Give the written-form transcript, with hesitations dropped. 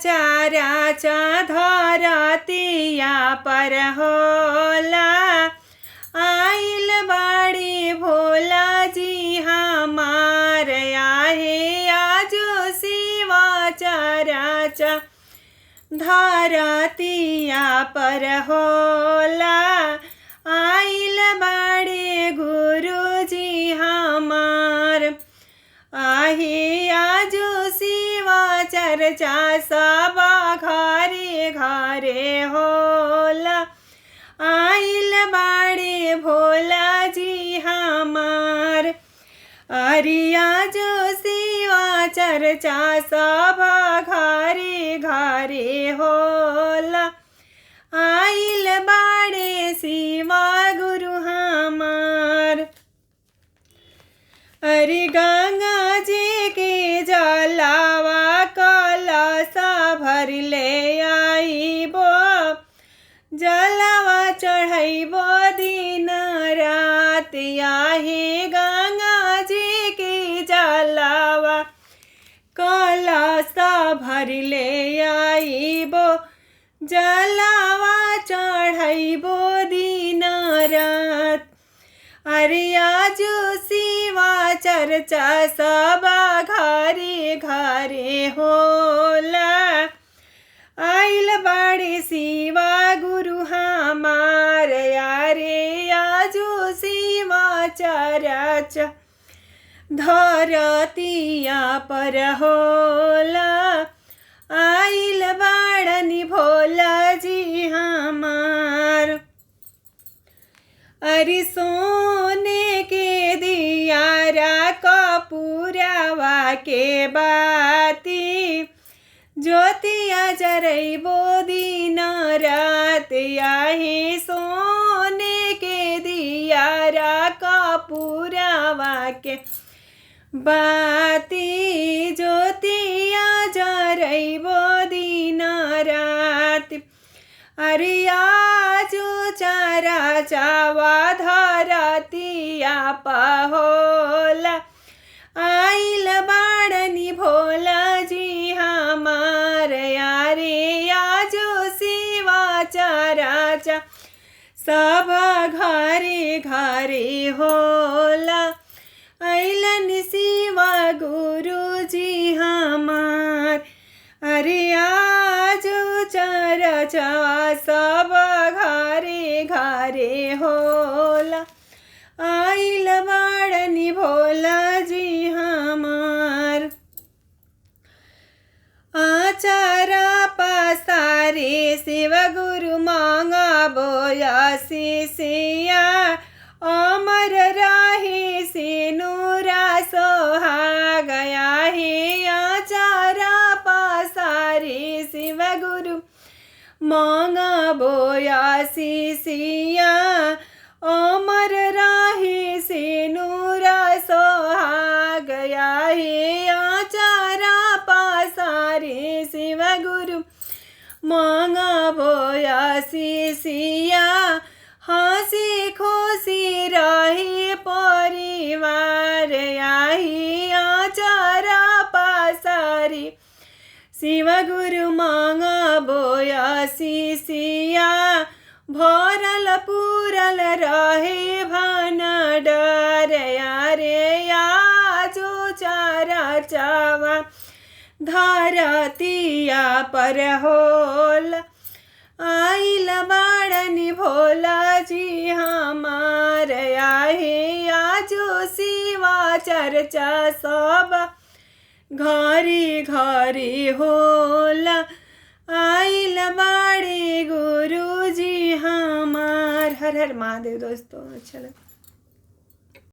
चराचा धरतिया पर होला। आइल बाड़ी भोला जी हमार आहे आजो शिवा चराचा धरतिया पर होला। आइल बाड़े गुरुजी हमार आहे आजो शिवा चर्चा सब घरे घरे होला। आइल बाड़े भोला जी हमार अरिया जो शिवा चर्चा सब घरे घरे होला। आइल बाड़े शिवा गुरु हमार अरे गंगा जी के जलावा कलशा भर ले आइबो। जलावा चढ़ाइबो दिन रात आहे गंगा जी के जलावा कलशा भर ले आइबो। जलावा चढ़ाइबो दिन रात अरे आजो शिवा चर्चा सब घरे घरे होला। आइल बाड़े शिवा गुरु हमार यारे आजो शिवा चर्चा धरतिया पर होला। आइल बाड़नी भोला जी हमार अरे सोने के दियारा कपूरवा के बाती। ज्योतिया जरइबो दिन रात आहे सोने के दियारा कपूरवा के बाती। ज्योतिया जरइबो दिन रात अरे आजो चारा चावा धरतिया पहोला। आइल बाड़नी भोला जी हमार यारे आजो शिवा चराचा सब घरे घरे होला। आइलन शिवा गुरु जी हमार अरे आजो चराचा सब घरे घरे होला। आइल बाड़नी भोला जी हमार आचारा पसारे शिव गुरु मांगा बोया शिष्या। अमर रहे से नूरा सोहा गया है आचारा पसारे शिव गुरु मांगा बोया शिष्या। अमर राहे से नूरा सोहा गया है आचारा पसारे शिव गुरु मांगा बोया शिष्या। हंसी खुशी रहे परिवार आहे आचारा पसारे शिव गुरु मांगा बोया शिष्या। भरल पूरल रहे भनडार यारे आजो चारा चावा धरतिया पर होला। आइल बाड़नी भोला जी हमार आहे आजो शिवा चर्चा सब घरे घरे होला। आइल बाड़े गुरु जी हमार। हर हर महादेव दोस्तों। अच्छा लगा।